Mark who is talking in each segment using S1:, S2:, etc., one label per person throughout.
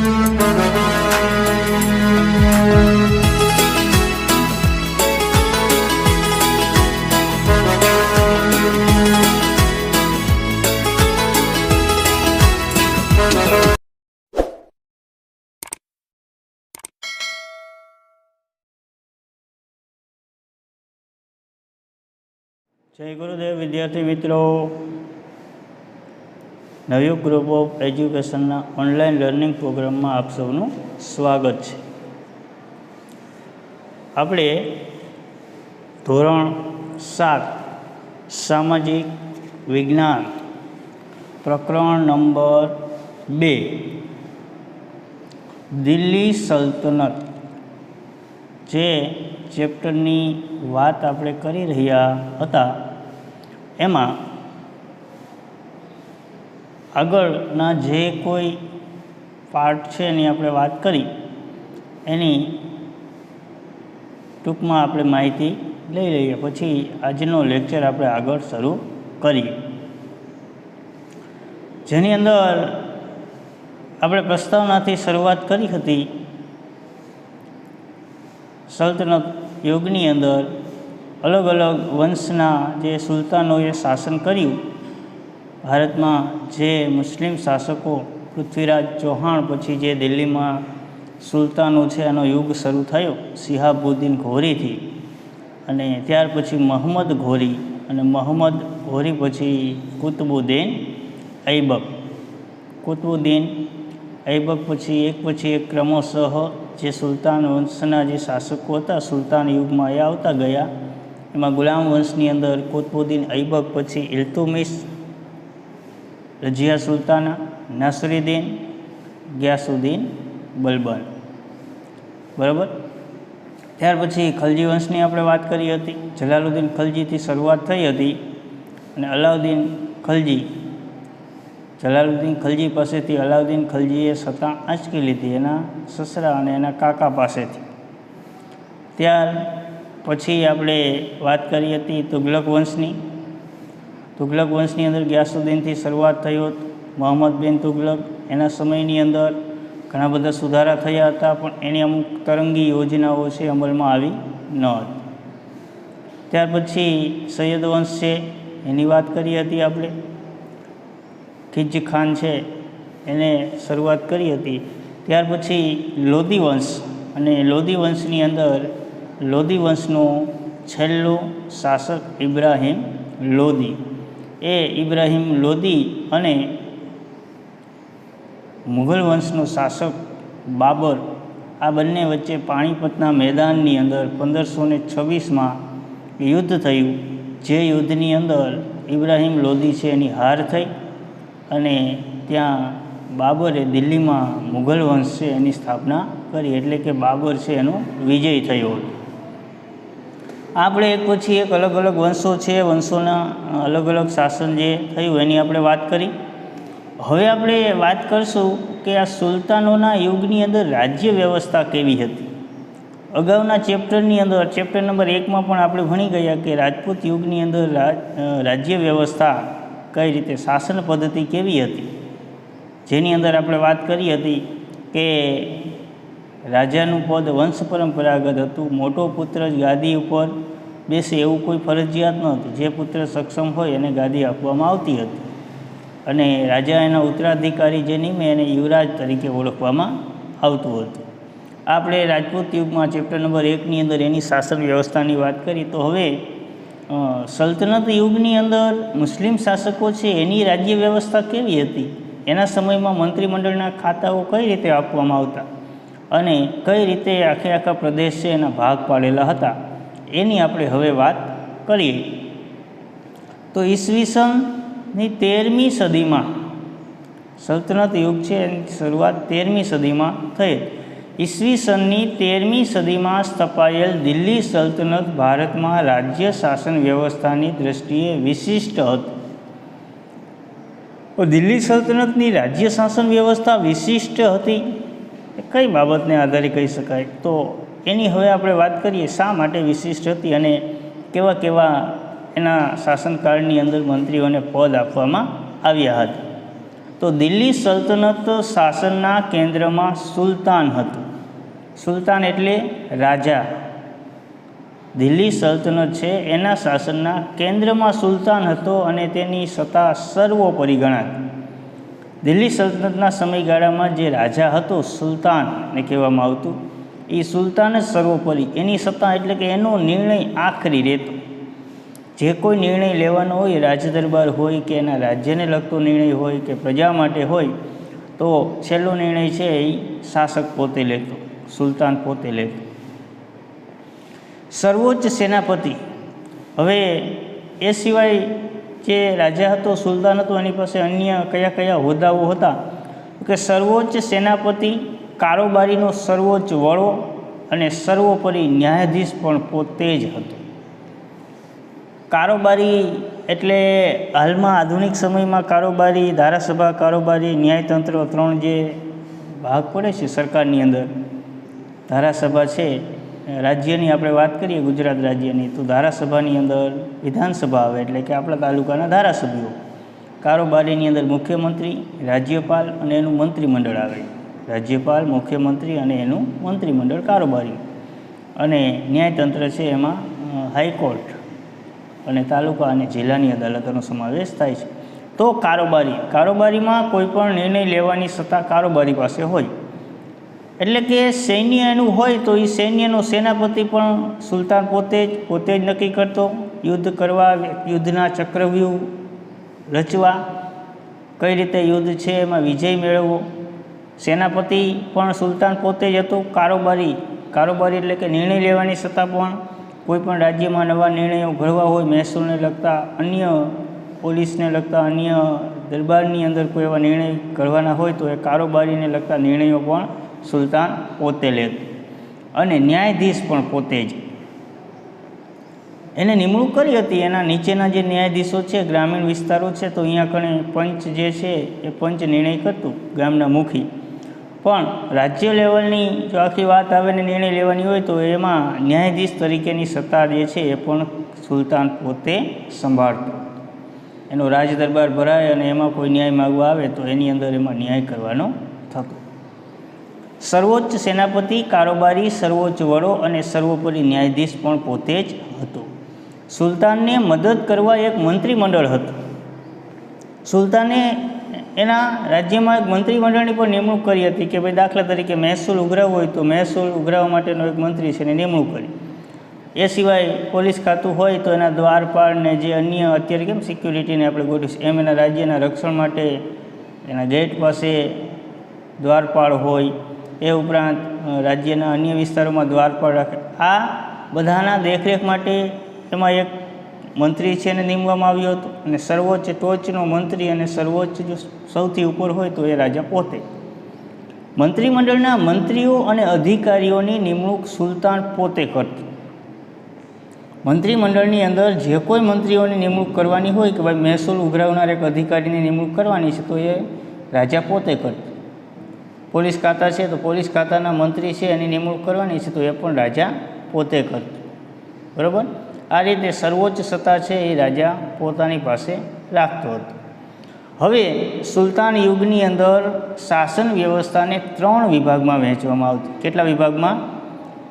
S1: જય ગુરુદેવ વિદ્યાર્થી મિત્રો, નવયુગ ગ્રુપ ઓફ એજ્યુકેશનના ઓનલાઈન લર્નિંગ પ્રોગ્રામમાં આપ સૌનું સ્વાગત છે. આપણે ધોરણ 7 સામાજિક વિજ્ઞાન પ્રકરણ નંબર 2 દિલ્હી સલ્તનત જે ચેપ્ટરની વાત આપણે કરી રહ્યા હતા એમાં આગળના જે કોઈ પાર્ટ છે એની આપણે વાત કરી, એની ટૂંકમાં આપણે માહિતી લઈ લઈએ, પછી આજનો લેક્ચર આપણે આગળ શરૂ કરીએ. જેની અંદર આપણે પ્રસ્તાવનાથી શરૂઆત કરી હતી. સલ્તનત યુગની અંદર અલગ અલગ વંશના જે સુલતાનોએ શાસન કર્યું. ભારતમાં જે મુસ્લિમ શાસકો પૃથ્વીરાજ ચૌહાણ પછી જે દિલ્હીમાં સુલતાનો છે એનો યુગ શરૂ થયો શિહાબુદ્દીન ઘોરીથી, અને ત્યાર પછી મહમ્મદ ઘોરી, અને મહમ્મદ ઘોરી પછી કુતુબુદ્દીન ઐબક. કુતુબુદ્દીન ઐબક પછી એક ક્રમશઃ જે સુલતાન વંશના જે શાસકો હતા સુલતાન યુગમાં એ આવતા ગયા. એમાં ગુલામ વંશની અંદર કુતુબુદ્દીન ઐબક પછી ઇલ્તુમિશ, રજિયા સુલતાના, નાસિરુદ્દીન, ગિયાસુદ્દીન બલબન. બરાબર. ત્યાર પછી ખલજી વંશની આપણે વાત કરી હતી. જલાલુદ્દીન ખલજીથી શરૂઆત થઈ હતી અને અલાઉદ્દીન ખલજી, જલાલુદ્દીન ખલજી પાસેથી અલાઉદ્દીન ખલજીએ સત્તા આંચકી લીધી એના સસરા અને એના કાકા પાસેથી. ત્યાર પછી આપણે વાત કરી હતી તુગલક વંશની. તુગલક વંશની અંદર ગિયાસુદ્દીનથી શરૂઆત થઈ હતી. મોહમ્મદ બિન તુગલક, એના સમયની અંદર ઘણા બધા સુધારા થયા હતા, પણ એની અમુક તરંગી યોજનાઓ છે અમલમાં આવી ન હતી. ત્યાર પછી સૈયદ વંશ છે એની વાત કરી હતી આપણે. ખિજ ખાન છે એને શરૂઆત કરી હતી. ત્યાર પછી લોધી વંશ, અને લોધી વંશની અંદર લોધી વંશનો છેલ્લો શાસક ઇબ્રાહિમ લોધી. એ ઇબ્રાહિમ લોધી અને મુઘલ વંશનો શાસક બાબર, આ બંને વચ્ચે પાણીપતના મેદાનની અંદર 1526માં યુદ્ધ થયું. જે યુદ્ધની અંદર ઇબ્રાહિમ લોધી છે એની હાર થઈ, અને ત્યાં બાબરે દિલ્હીમાં મુઘલ વંશ છે એની સ્થાપના કરી, એટલે કે બાબર છે એનો વિજય થયો હતો. આપણે એક પછી એક અલગ અલગ વંશો છે, વંશોના અલગ અલગ શાસન જે થયું એની આપણે વાત કરી. હવે આપણે વાત કરીશું કે આ સુલતાનોના યુગની અંદર રાજ્ય વ્યવસ્થા કેવી હતી. અગાઉના ચેપ્ટરની અંદર ચેપ્ટર નંબર 1માં પણ આપણે ભણી ગયા કે રાજપૂત યુગની અંદર રાજ્ય વ્યવસ્થા કઈ રીતે, શાસન પદ્ધતિ કેવી હતી, જેની અંદર આપણે વાત કરી હતી કે રાજાનું પદ વંશ પરંપરાગત હતું. મોટો પુત્ર જ ગાદી ઉપર બેસે એવું કોઈ ફરજિયાત નહોતું. જે પુત્ર સક્ષમ હોય એને ગાદી આપવામાં આવતી હતી, અને રાજા એના ઉત્તરાધિકારી જે નિમે એને યુવરાજ તરીકે ઓળખવામાં આવતું હતું. આપણે રાજપૂત યુગમાં ચેપ્ટર નંબર 1ની અંદર એની શાસન વ્યવસ્થાની વાત કરી. તો હવે સલ્તનત યુગની અંદર મુસ્લિમ શાસકો છે એની રાજ્ય વ્યવસ્થા કેવી હતી, એના સમયમાં મંત્રીમંડળના ખાતાઓ કઈ રીતે આપવામાં આવતા, અને કઈ રીતે આખા પ્રદેશ છે એના ભાગ પાડેલા હતા, એની આપણે હવે વાત કરીએ. તો ઈસવીસનની 13મી સદીમાં સલ્તનત યુગ છે એની શરૂઆત 13મી સદીમાં થઈ. ઈસવીસનની 13મી સદીમાં સ્થપાયેલ દિલ્હી સલ્તનત ભારતમાં રાજ્ય શાસન વ્યવસ્થાની દૃષ્ટિએ વિશિષ્ટ હતી. દિલ્હી સલ્તનતની રાજ્ય શાસન વ્યવસ્થા વિશિષ્ટ હતી એ કઈ બાબતને આધારે કહી શકાય, તો એની હવે આપણે વાત કરીએ. શા માટે વિશિષ્ટ હતી અને કેવા કેવા એના શાસનકાળની અંદર મંત્રીઓને પદ આપવામાં આવ્યા હતા. તો દિલ્હી સલ્તનત શાસનના કેન્દ્રમાં સુલતાન હતું. સુલતાન એટલે રાજા. દિલ્હી સલ્તનત છે એના શાસનના કેન્દ્રમાં સુલતાન હતો અને તેની સત્તા સર્વોપરી ગણાતી. દિલ્હી સલ્તનતના સમયગાળામાં જે રાજા હતો સુલતાનને કહેવામાં આવતું, એ સુલતાન જ સર્વોપરી, એની સત્તા એટલે કે એનો નિર્ણય આખરી રહેતો. જે કોઈ નિર્ણય લેવાનો હોય, રાજદરબાર હોય કે એના રાજ્યને લગતો નિર્ણય હોય કે પ્રજા માટે હોય, તો છેલ્લો નિર્ણય છે એ શાસક પોતે લેતો, સુલતાન પોતે લેતો. સર્વોચ્ચ સેનાપતિ, હવે એ સિવાય જે રાજા હતો, સુલતાન હતો, એની પાસે અન્ય કયા કયા હોદ્દાઓ હતા કે સર્વોચ્ચ સેનાપતિ, કારોબારીનો સર્વોચ્ચ વડો અને સર્વોપરી ન્યાયાધીશ પણ પોતે જ હતો. કારોબારી એટલે હાલમાં આધુનિક સમયમાં કારોબારી, ધારાસભા, કારોબારી, ન્યાયતંત્ર, ત્રણ જે ભાગ પડે છે સરકારની અંદર. ધારાસભા છે, રાજ્યની આપણે વાત કરીએ ગુજરાત રાજ્યની, તો ધારાસભાની અંદર વિધાનસભા આવે એટલે કે આપણા તાલુકાના ધારાસભ્યો. કારોબારીની અંદર મુખ્યમંત્રી, રાજ્યપાલ અને એનું મંત્રીમંડળ આવે. રાજ્યપાલ, મુખ્યમંત્રી અને એનું મંત્રીમંડળ કારોબારી. અને ન્યાયતંત્ર છે એમાં હાઈકોર્ટ અને તાલુકા અને જિલ્લાની અદાલતોનો સમાવેશ થાય છે. તો કારોબારીમાં કોઈ પણ નિર્ણય લેવાની સત્તા કારોબારી પાસે હોય. એટલે કે સૈન્ય એનું હોય તો એ સૈન્યનો સેનાપતિ પણ સુલતાન પોતે જ નક્કી કરતો. યુદ્ધ કરવા, યુદ્ધના ચક્રવ્યૂહ રચવા, કઈ રીતે યુદ્ધ છે એમાં વિજય મેળવવો. સેનાપતિ પણ સુલતાન પોતે જ હતો. કારોબારી એટલે કે નિર્ણય લેવાની સત્તા પણ કોઈ પણ રાજ્યમાં નવા નિર્ણયો ઘડવા હોય, મહેસૂલને લગતા, અન્ય પોલીસને લગતા, અન્ય દરબારની અંદર કોઈ એવા નિર્ણય ઘડવાના હોય તો એ કારોબારીને લગતા નિર્ણયો પણ સુલતાન પોતે લેતો. અને ન્યાયાધીશ પણ પોતે જ. એને નિમણૂક કરી હતી. એના નીચેના જે ન્યાયાધીશો છે, ગ્રામીણ વિસ્તારો છે, તો અહીંયા કણે પંચ જે છે એ પંચ નિર્ણય કરતું, ગામના મુખી. પણ રાજ્ય લેવલની જો આખી વાત આવે ને નિર્ણય લેવાની હોય તો એમાં ન્યાયાધીશ તરીકેની સત્તા જે છે એ પણ સુલતાન પોતે સંભાળતો. એનો રાજદરબાર ભરાય અને એમાં કોઈ ન્યાય માગવા આવે તો એની અંદર એમાં ન્યાય કરવાનો થતો. સર્વોચ્ચ સેનાપતિ, કારોબારી, સર્વોચ્ચ વડો અને સર્વોપરી ન્યાયાધીશ પણ પોતે જ હતો. સુલતાનને મદદ કરવા એક મંત્રીમંડળ હતું. સુલતાને એના રાજ્યમાં એક મંત્રીમંડળની પણ નિમણૂક કરી હતી કે ભાઈ દાખલા તરીકે મહેસૂલ ઉઘરાવવો હોય તો મહેસૂલ ઉઘરાવવા માટેનો એક મંત્રી છે એને નિમણૂક કરી. એ સિવાય પોલીસ ખાતું હોય તો એના દ્વારપાળને જે અન્ય અત્યારે કેમ સિક્યુરિટીને આપણે ગોઠવીશું એમ એના રાજ્યના રક્ષણ માટે એના ગેટ પાસે દ્વારપાળ હોય. એ ઉપરાંત રાજ્યના અન્ય વિસ્તારોમાં દ્વારપાળ રાખે. આ બધાના દેખરેખ માટે એમાં એક મંત્રી છે એને નીમવામાં આવ્યો હતો. અને સર્વોચ્ચ ટોચનો મંત્રી અને સર્વોચ્ચ જો સૌથી ઉપર હોય તો એ રાજા પોતે. મંત્રીમંડળના મંત્રીઓ અને અધિકારીઓની નિમણૂક સુલતાન પોતે કરતો. મંત્રીમંડળની અંદર જે કોઈ મંત્રીઓની નિમણૂક કરવાની હોય કે ભાઈ મહેસૂલ ઉઘરાવનાર એક અધિકારીની નિમણૂક કરવાની છે તો એ રાજા પોતે કરતો. પોલીસ ખાતા છે તો પોલીસ ખાતાના મંત્રી છે એની નિમણૂક કરવાની છે તો એ પણ રાજા પોતે કરતો. બરાબર. આ રીતે સર્વોચ્ચ સત્તા છે એ રાજા પોતાની પાસે રાખતો હતો. હવે સુલતાન યુગની અંદર શાસન વ્યવસ્થાને 3 વિભાગમાં વહેંચવામાં આવતી. કેટલા વિભાગમાં?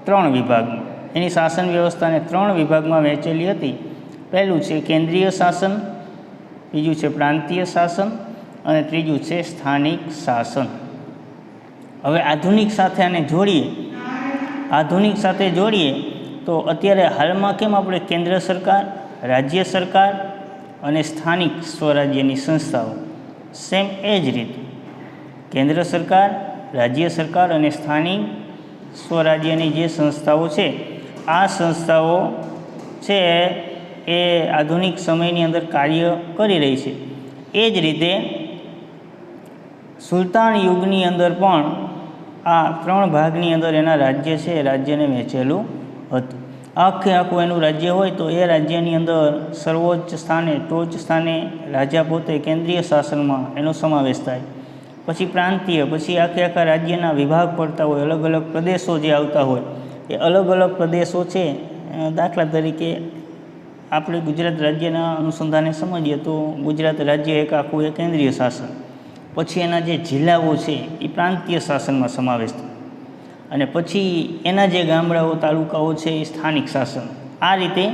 S1: 3 વિભાગમાં. એની શાસન વ્યવસ્થાને 3 વિભાગમાં વહેંચેલી હતી. પહેલું છે કેન્દ્રીય શાસન, બીજું છે પ્રાંતીય શાસન અને ત્રીજું છે સ્થાનિક શાસન. હવે આધુનિક સાથે જોડીએ તો અત્યારે હાલમાં કેમ આપણે કેન્દ્ર સરકાર, રાજ્ય સરકાર અને સ્થાનિક સ્વરાજ્યની સંસ્થાઓ, સેમ એ જ રીતે કેન્દ્ર સરકાર, રાજ્ય સરકાર અને સ્થાનિક સ્વરાજ્યની જે સંસ્થાઓ છે, આ સંસ્થાઓ છે એ આધુનિક સમયની અંદર કાર્ય કરી રહી છે. એ જ રીતે સુલતાન યુગની અંદર પણ આ 3 ભાગની અંદર એના રાજ્ય છે એ રાજ્યને વહેંચેલું હતું. આખું એનું રાજ્ય હોય તો એ રાજ્યની અંદર સર્વોચ્ચ સ્થાને, ટોચ સ્થાને રાજા પોતે કેન્દ્રીય શાસનમાં એનો સમાવેશ થાય. પછી પ્રાંતીય, પછી આખા રાજ્યના વિભાગ પડતા હોય, અલગ અલગ પ્રદેશો જે આવતા હોય એ અલગ અલગ પ્રદેશો છે. દાખલા તરીકે આપણે ગુજરાત રાજ્યના અનુસંધાને સમજીએ તો ગુજરાત રાજ્ય એક આખું એ કેન્દ્રીય શાસન. પછી એના જે જિલ્લાઓ છે એ પ્રાંતીય શાસનમાં સમાવેશ થાય, અને પછી એના જે ગામડાઓ તાલુકાઓ છે એ સ્થાનિક શાસન. આ રીતે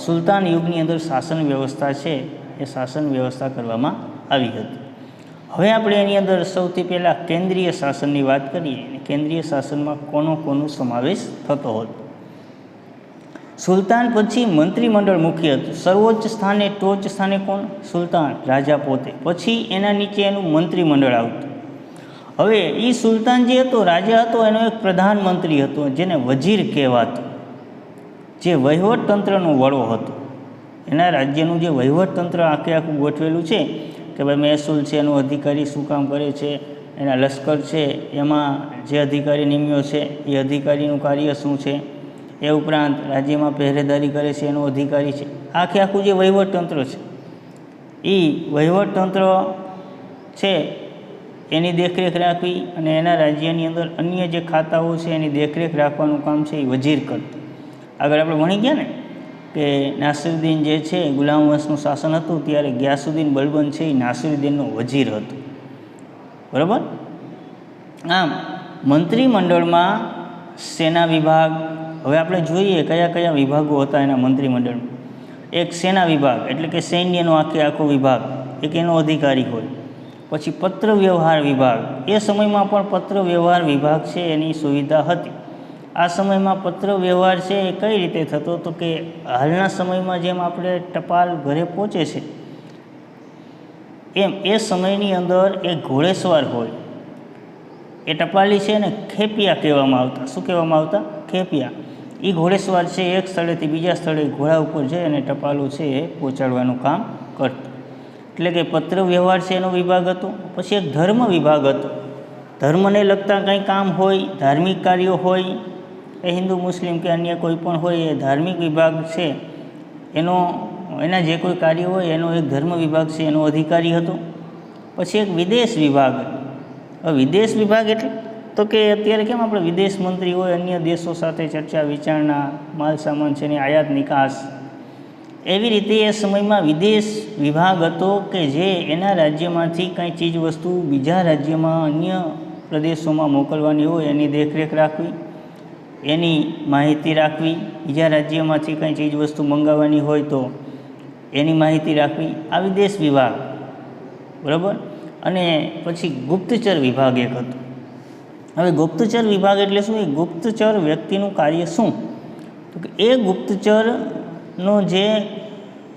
S1: સુલતાન યુગની અંદર શાસન વ્યવસ્થા છે એ શાસન વ્યવસ્થા કરવામાં આવી હતી. હવે આપણે એની અંદર સૌથી પહેલાં કેન્દ્રીય શાસનની વાત કરીએ. કેન્દ્રીય શાસનમાં કોનો સમાવેશ થતો હતો? સુલતાન પછી મંત્રીમંડળ મુખ્ય હતું. સર્વોચ્ચ સ્થાને ટોચ સ્થાને કોણ? સુલતાન, રાજા પોતે. પછી એના નીચે એનું મંત્રીમંડળ આવતું. હવે એ સુલતાન જે હતો, રાજા હતો, એનો એક પ્રધાનમંત્રી હતો જેને વજીર કહેવાતો, જે વહીવટતંત્રનો વડો હતો. એના રાજ્યનું જે વહીવટતંત્ર આખું ગોઠવેલું છે કે ભાઈ મહેસૂલ છે એનો અધિકારી શું કામ કરે છે, એના લશ્કર છે એમાં જે અધિકારી નિમ્યો છે એ અધિકારીનું કાર્ય શું છે, એ ઉપરાંત રાજ્યમાં પહેરેદારી કરે છે એનો અધિકારી છે. આખું જે વહીવટતંત્ર છે એ વહીવટતંત્ર છે એની દેખરેખ રાખવી, અને એના રાજ્યની અંદર અન્ય જે ખાતાઓ છે એની દેખરેખ રાખવાનું કામ છે એ વજીર કરતો. આગળ આપણે ભણી ગયા ને કે નાસિરુદ્દીન જે છે ગુલામ વંશનું શાસન હતું ત્યારે ગિયાસુદ્દીન બલબન છે એ નાસિરુદ્દીનનો વજીર હતો. બરાબર. આમ મંત્રીમંડળમાં સેના વિભાગ, હવે આપણે જોઈએ કયા કયા વિભાગો હતા એના મંત્રીમંડળમાં. એક સેના વિભાગ એટલે કે સૈન્યનો આખો વિભાગ, એક એનો અધિકારી હોય. પછી પત્ર વ્યવહાર વિભાગ, એ સમયમાં પણ પત્ર વ્યવહાર વિભાગ છે એની સુવિધા હતી. આ સમયમાં પત્ર વ્યવહાર છે એ કઈ રીતે થતો તો કે હાલના સમયમાં જેમ આપણે ટપાલ ઘરે પહોંચે છે એમ એ સમયની અંદર એક ઘોડેસવાર હોય, એ ટપાલી છે ને ખેપિયા કહેવામાં આવતા. શું કહેવામાં આવતા? ખેપિયા. એ ઘોડેસવાર છે એક સ્થળેથી બીજા સ્થળે ઘોડા ઉપર જઈ અને ટપાલો છે એ પહોંચાડવાનું કામ કરતો. એટલે કે પત્ર વ્યવહાર છે એનો વિભાગ હતો. પછી એક ધર્મ વિભાગ હતો. ધર્મને લગતા કંઈ કામ હોય, ધાર્મિક કાર્યો હોય, એ હિન્દુ મુસ્લિમ કે અન્ય કોઈ પણ હોય, એ ધાર્મિક વિભાગ છે એના જે કોઈ કાર્ય હોય એનો એક ધર્મ વિભાગ છે એનો અધિકારી હતો. પછી એક વિદેશ વિભાગ. હવે વિદેશ વિભાગ એટલે તો કે અત્યારે કેમ આપણે વિદેશ મંત્રી હોય, અન્ય દેશો સાથે ચર્ચા વિચારણા, માલ સામાન છે એની આયાત નિકાસ, એવી રીતે એ સમયમાં વિદેશ વિભાગ હતો કે જે એના રાજ્યમાંથી કંઈ ચીજ વસ્તુ બીજા રાજ્યમાં અન્ય પ્રદેશોમાં મોકલવાની હોય એની દેખરેખ રાખવી, એની માહિતી રાખવી. બીજા રાજ્યમાંથી કંઈ ચીજ વસ્તુ મંગાવવાની હોય તો એની માહિતી રાખવી. આ વિદેશ વિભાગ. બરાબર. અને પછી ગુપ્તચર વિભાગ એક હતો. હવે ગુપ્તચર વિભાગ એટલે શું? એ ગુપ્તચર વ્યક્તિનું કાર્ય શું? તો કે એ ગુપ્તચરનો જે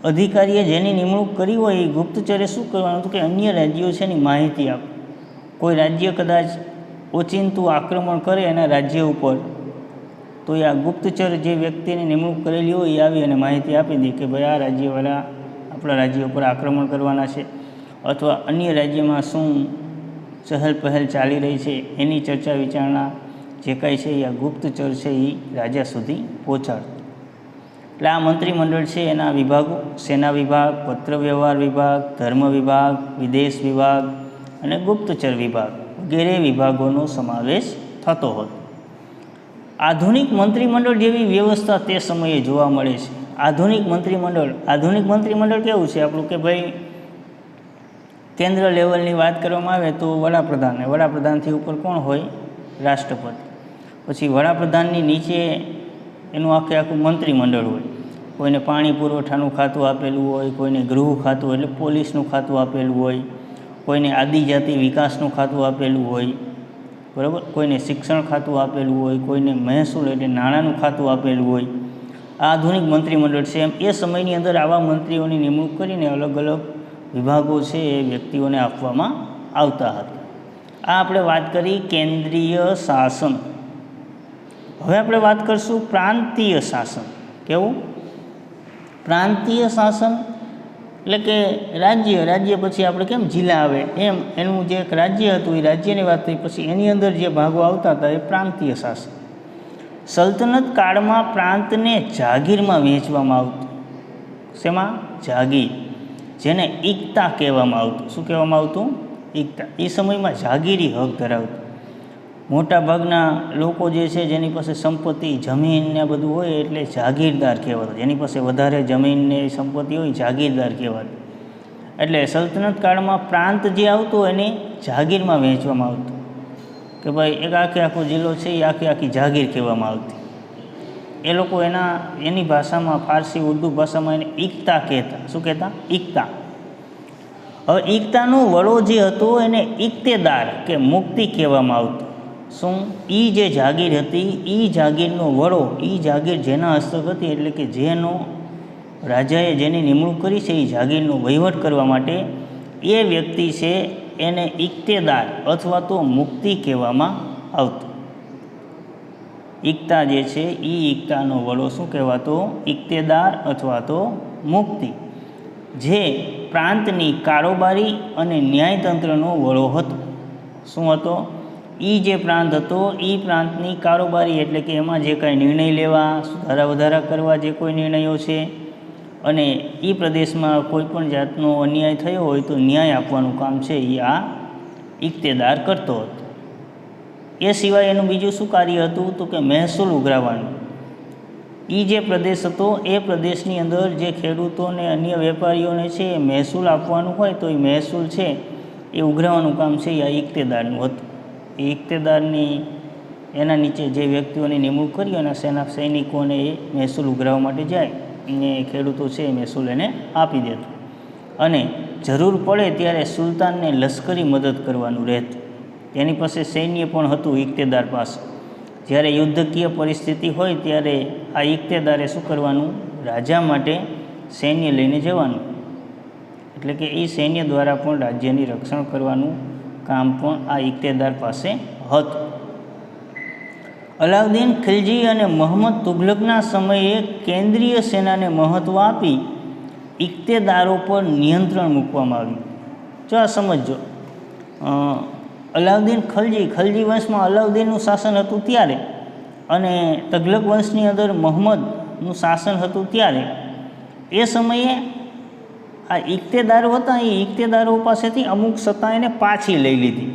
S1: અધિકારીએ જેની નિમણૂક કરી હોય એ ગુપ્તચરે શું કરવાનું? તો કે અન્ય રાજ્યો છે એની માહિતી આપે. કોઈ રાજ્ય કદાચ ઓચિંતું આક્રમણ કરે એના રાજ્ય ઉપર, તો એ આ ગુપ્તચર જે વ્યક્તિની નિમણૂક કરેલી હોય એ આવી અને માહિતી આપી દે કે ભાઈ આ રાજ્યવાળા આપણા રાજ્ય ઉપર આક્રમણ કરવાના છે, અથવા અન્ય રાજ્યમાં શું ચહલ પહેલ ચાલી રહી છે એની ચર્ચા વિચારણા જે કાંઈ છે એ આ ગુપ્તચર છે એ રાજા સુધી પહોંચાડતું. એટલે આ મંત્રીમંડળ છે એના વિભાગો: સેના વિભાગ, પત્ર વ્યવહાર વિભાગ, ધર્મ વિભાગ, વિદેશ વિભાગ અને ગુપ્તચર વિભાગ વગેરે વિભાગોનો સમાવેશ થતો હતો. આધુનિક મંત્રીમંડળ જેવી વ્યવસ્થા તે સમયે જોવા મળે છે. આધુનિક મંત્રીમંડળ કેવું છે આપણું? કે ભાઈ કેન્દ્ર લેવલની વાત કરવામાં આવે તો વડાપ્રધાનથી ઉપર કોણ હોય? રાષ્ટ્રપતિ. પછી વડાપ્રધાનની નીચે એનું આખું મંત્રીમંડળ હોય. કોઈને પાણી પુરવઠાનું ખાતું આપેલું હોય, કોઈને ગૃહ ખાતું એટલે પોલીસનું ખાતું આપેલું હોય, કોઈને આદિજાતિ વિકાસનું ખાતું આપેલું હોય, બરાબર, કોઈને શિક્ષણ ખાતું આપેલું હોય, કોઈને મહેસૂલ એટલે નાણાંનું ખાતું આપેલું હોય. આ આધુનિક મંત્રીમંડળ છે. એમ એ સમયની અંદર આવા મંત્રીઓની નિમણૂક કરીને અલગ અલગ વિભાગો છે એ વ્યક્તિઓને આપવામાં આવતા હતા. આ આપણે વાત કરી કેન્દ્રીય શાસન. હવે આપણે વાત કરીશું પ્રાંતીય શાસન. કેવું? પ્રાંતીય શાસન એટલે કે રાજ્ય પછી આપણે કેમ જિલ્લા આવે એમ એનું જે એક રાજ્ય હતું એ રાજ્યની વાત થઈ, પછી એની અંદર જે ભાગો આવતા હતા એ પ્રાંતીય શાસન. સલ્તનત કાળમાં પ્રાંતને જાગીરમાં વહેંચવામાં આવતું. શેમાં? જાગીર, જેને ઇકતા કહેવામાં આવતું. શું કહેવામાં આવતું? ઇકતા. એ સમયમાં જાગીરી હક ધરાવતું. મોટા ભાગના લોકો જે છે જેની પાસે સંપત્તિ, જમીન ને બધું હોય એટલે જાગીરદાર કહેવાતા. જેની પાસે વધારે જમીન ને સંપત્તિ હોય જાગીરદાર કહેવાતા. એટલે સલ્તનત કાળમાં પ્રાંત જે આવતો એને જાગીરમાં વહેંચવામાં આવતું કે ભાઈ એક આખો જિલ્લો છે એ આખી જાગીર કહેવામાં આવતી. એ લોકો એની ભાષામાં, ફારસી ઉર્દુ ભાષામાં એને ઇકતા કહેતા. શું કહેતા? ઇકતા. હવે ઇકતાનો વડો જે હતો એને ઇક્તેદાર કે મુક્તિ કહેવામાં આવતું. શું? એ જે જાગીર હતી એ જાગીરનો વડો, એ જાગીર જેના હસ્તક હતી, એટલે કે જેનો રાજાએ જેની નિમણૂક કરી છે એ જાગીરનો વહીવટ કરવા માટે, એ વ્યક્તિ છે એને ઇક્તેદાર અથવા તો મુક્તિ કહેવામાં આવતું. ઇકતા જે છે એ ઇકતાનો વડો શું કહેવાતો? ઇક્તેદાર અથવા તો મુક્તિ, જે પ્રાંતની કારોબારી અને ન્યાયતંત્રનો વડો હતો. શું હતો? એ જે પ્રાંત હતો એ પ્રાંતની કારોબારી, એટલે કે એમાં જે કાંઈ નિર્ણય લેવા, સુધારા વધારા કરવા જે કોઈ નિર્ણયો છે, અને એ પ્રદેશમાં કોઈ પણ જાતનો અન્યાય થયો હોય તો ન્યાય આપવાનું કામ છે એ આ ઇક્તેદાર કરતો હતો. એ સિવાય એનું બીજું શું કાર્ય હતું? તો કે મહેસૂલ ઉઘરાવવાનું. એ જે પ્રદેશ હતો એ પ્રદેશની અંદર જે ખેડૂતોને, અન્ય વેપારીઓને છે એ મહેસૂલ આપવાનું હોય તો એ મહેસૂલ છે એ ઉઘરાવવાનું કામ છે એ આ ઇક્તેદારનું હતું. એ ઇક્તેદારની એના નીચે જે વ્યક્તિઓની નિમણૂક કરી અને સૈનિકોને એ મહેસૂલ ઉઘરાવવા માટે જાય અને ખેડૂતો છે એ મહેસૂલ એને આપી દેતો, અને જરૂર પડે ત્યારે સુલતાનને લશ્કરી મદદ કરવાનું રહેતું. એની પાસે સૈન્ય પણ હતું ઇક્તેદાર પાસે. જ્યારે યુદ્ધકીય પરિસ્થિતિ હોય ત્યારે આ ઇક્તેદારે શું કરવાનું? રાજા માટે સૈન્ય લઈને જવાનું, એટલે કે એ સૈન્ય દ્વારા પણ રાજ્યની રક્ષણ કરવાનું કામ પણ આ ઇક્તેદાર પાસે હતું. અલાઉદ્દીન ખિલજી અને મોહમ્મદ તુઘલકના સમયે કેન્દ્રીય સેનાને મહત્ત્વ આપી ઇક્તેદારો પર નિયંત્રણ મૂકવામાં આવ્યું. જો આ સમજો, અલાઉદ્દીન ખલજી વંશમાં અલાઉદ્દીનનું શાસન હતું ત્યારે, અને તગલક વંશની અંદર મોહમ્મદનું શાસન હતું ત્યારે, એ સમયે આ ઇક્તેદારો હતા એ ઇક્તેદારો પાસેથી અમુક સત્તા એને પાછી લઈ લીધી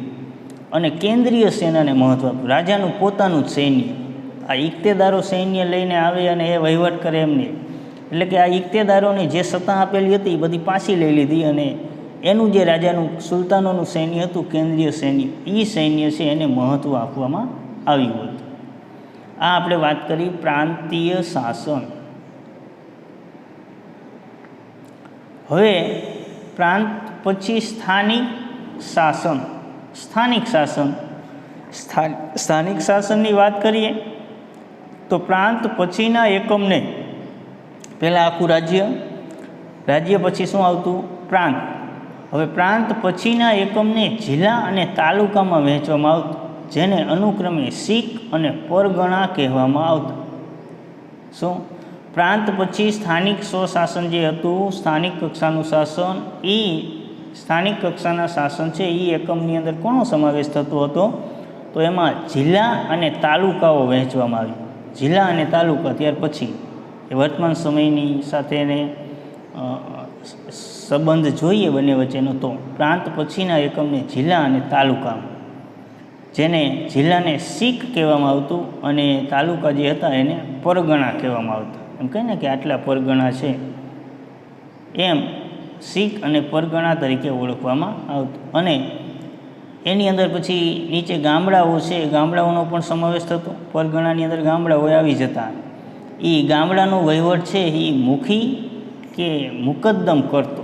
S1: અને કેન્દ્રીય સેનાને મહત્ત્વ આપ્યું. રાજાનું પોતાનું જ સૈન્ય, આ ઇક્તેદારો સૈન્ય લઈને આવે અને એ વહીવટ કરે એમને, એટલે કે આ ઇક્તેદારોને જે સત્તા આપેલી હતી એ બધી પાછી લઈ લીધી, અને એનું જે રાજાનું, સુલતાનોનું સૈન્ય હતું, કેન્દ્રીય સૈન્ય, એ સૈન્ય છે એને મહત્ત્વ આપવામાં આવ્યું હતું. આ આપણે વાત કરી પ્રાંતીય શાસન. હવે પ્રાંત પછી સ્થાનિક શાસન. સ્થાનિક શાસનની વાત કરીએ તો પ્રાંત પછીના એકમને, પહેલાં આખું રાજ્ય પછી શું આવતું? પ્રાંત. હવે પ્રાંત પછીના એકમને જિલ્લા અને તાલુકામાં વહેંચવામાં આવતું, જેને અનુક્રમે સિક અને પરગણા કહેવામાં આવતા. શું? પ્રાંત પછી સ્થાનિક સ્વશાસન જે હતું, સ્થાનિક કક્ષાનું શાસન, એ સ્થાનિક કક્ષાના શાસન છે એ એકમની અંદર કોનો સમાવેશ થતો હતો? તો એમાં જિલ્લા અને તાલુકાઓ વહેંચવામાં આવ્યું. જિલ્લા અને તાલુકા ત્યાર પછી એ વર્તમાન સમયની સાથે એને સંબંધ જોઈએ બંને વચ્ચેનો, તો પ્રાંત પછીના એકમને જિલ્લા અને તાલુકા, જેને જિલ્લાને સિક કહેવામાં આવતું અને તાલુકા જે હતા એને પરગણા કહેવામાં આવતા. એમ કહે ને કે આટલા પરગણા છે, એમ સિક અને પરગણા તરીકે ઓળખવામાં આવતું. અને એની અંદર પછી નીચે ગામડાઓ છે, ગામડાઓનો પણ સમાવેશ થતો. પરગણાની અંદર ગામડાઓ આવી જતા. એ ગામડાનો વહીવટ છે એ મુખી કે મુકદ્દમ કરતો.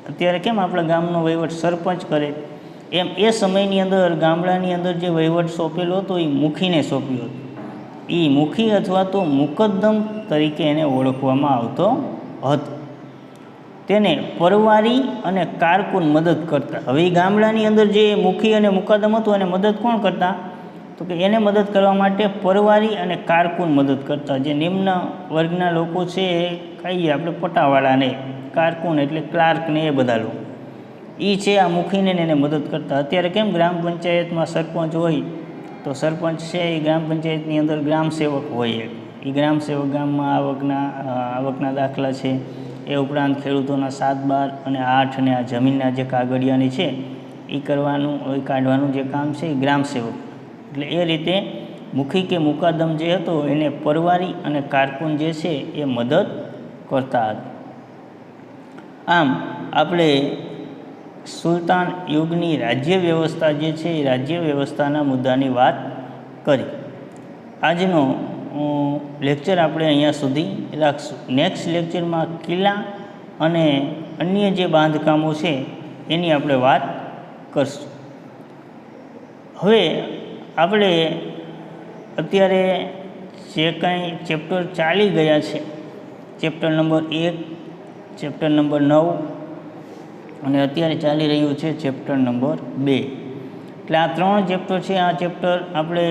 S1: અત્યારે કેમ આપણા ગામનો વહીવટ સરપંચ કરે, એમ એ સમયની અંદર ગામડાની અંદર જે વહીવટ સોંપેલો હતો એ મુખીને સોંપ્યો હતો. એ મુખી અથવા તો મુકદ્દમ તરીકે એને ઓળખવામાં આવતો હતો. તેને પરવારી અને કારકુન મદદ કરતા. હવે એ ગામડાની અંદર જે મુખી અને મુકદ્દમ હતું એને મદદ કોણ કરતા? તો કે એને મદદ કરવા માટે પરવારી અને કારકુન મદદ કરતા. જે નિમ્ન વર્ગના લોકો છે એ કહીએ આપણે પટાવાળાને, કારકુન એટલે ક્લાર્કને, એ બધા લોકો એ છે આ મુખીને એને મદદ કરતા. અત્યારે કેમ ગ્રામ પંચાયતમાં સરપંચ હોય તો સરપંચ છે એ ગ્રામ પંચાયતની અંદર ગ્રામ સેવક હોય. એ ગ્રામ સેવક ગામમાં આવકના દાખલા છે, એ ઉપરાંત ખેડૂતોના 7, 12 અને 8 અને આ જમીનના જે કાગળિયાની છે એ કાઢવાનું જે કામ છે એ ગ્રામ સેવક. એટલે એ રીતે મુખી કે મુકાદમ જે હતો એને પરવારી અને કારકુન જે છે એ મદદ કરતા હતા. આમ આપણે સુલતાન યુગની રાજ્ય વ્યવસ્થા જે છે એ રાજ્ય વ્યવસ્થાના મુદ્દાની વાત કરી. આજનો લેક્ચર આપણે અહીંયા સુધી રાખશું. નેક્સ્ટ લેક્ચરમાં કિલ્લા અને અન્ય જે બાંધકામો છે એની આપણે વાત કરશું. હવે આપણે અત્યારે જે કાંઈ ચેપ્ટર ચાલી ગયા છે, ચેપ્ટર નંબર 1, ચેપ્ટર નંબર 9 અને અત્યારે ચાલી રહ્યું છે ચેપ્ટર નંબર 2. એટલે આ 3 ચેપ્ટર છે. આ ચેપ્ટર આપણે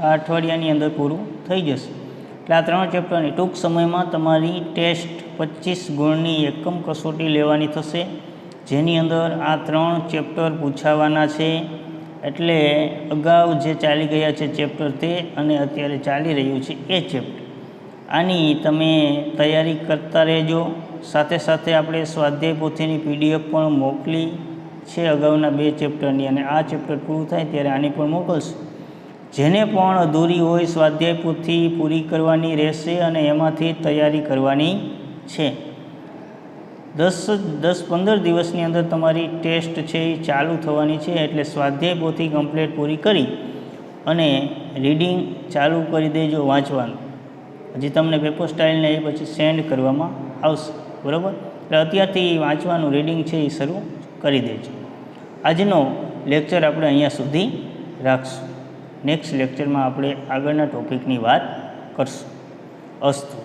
S1: આ અઠવાડિયાની અંદર પૂરું થઈ જશે. એટલે આ 3 ચેપ્ટરની ટૂંક સમયમાં તમારી ટેસ્ટ 25 ગુણની એકમ કસોટી લેવાની થશે, જેની અંદર આ 3 ચેપ્ટર પૂછાવાના છે. એટલે અગાઉ જે ચાલી ગયા છે ચેપ્ટર તે અને અત્યારે ચાલી રહ્યું છે એ ચેપ્ટર, આની તમે તૈયારી કરતા રહેજો. સાથે સાથે આપણે સ્વાધ્યાય પોથીની PDF પણ મોકલી છે અગાઉના 2 ચેપ્ટરની, અને આ ચેપ્ટર પૂરું થાય ત્યારે આની પણ મોકલશું. જેને પણ અધૂરી હોય સ્વાધ્યાય પોથી પૂરી કરવાની રહેશે અને એમાંથી તૈયારી કરવાની છે. 10-15 દિવસની અંદર તમારી ટેસ્ટ છે એ ચાલુ થવાની છે. એટલે સ્વાધ્યાય પોથી કમ્પ્લીટ પૂરી કરી અને રીડિંગ ચાલુ કરી દેજો વાંચવાનું. હજી તમને પેપર સ્ટાઇલને એ પછી સેન્ડ કરવામાં આવશે, બરાબર? એટલે અત્યારથી વાંચવાનું રીડિંગ છે એ શરૂ કરી દેજો. આજનો લેક્ચર આપણે અહીંયા સુધી રાખશું. નેક્સ્ટ લેક્ચરમાં આપણે આગળના ટૉપિકની વાત કરશું. અસ્તુ.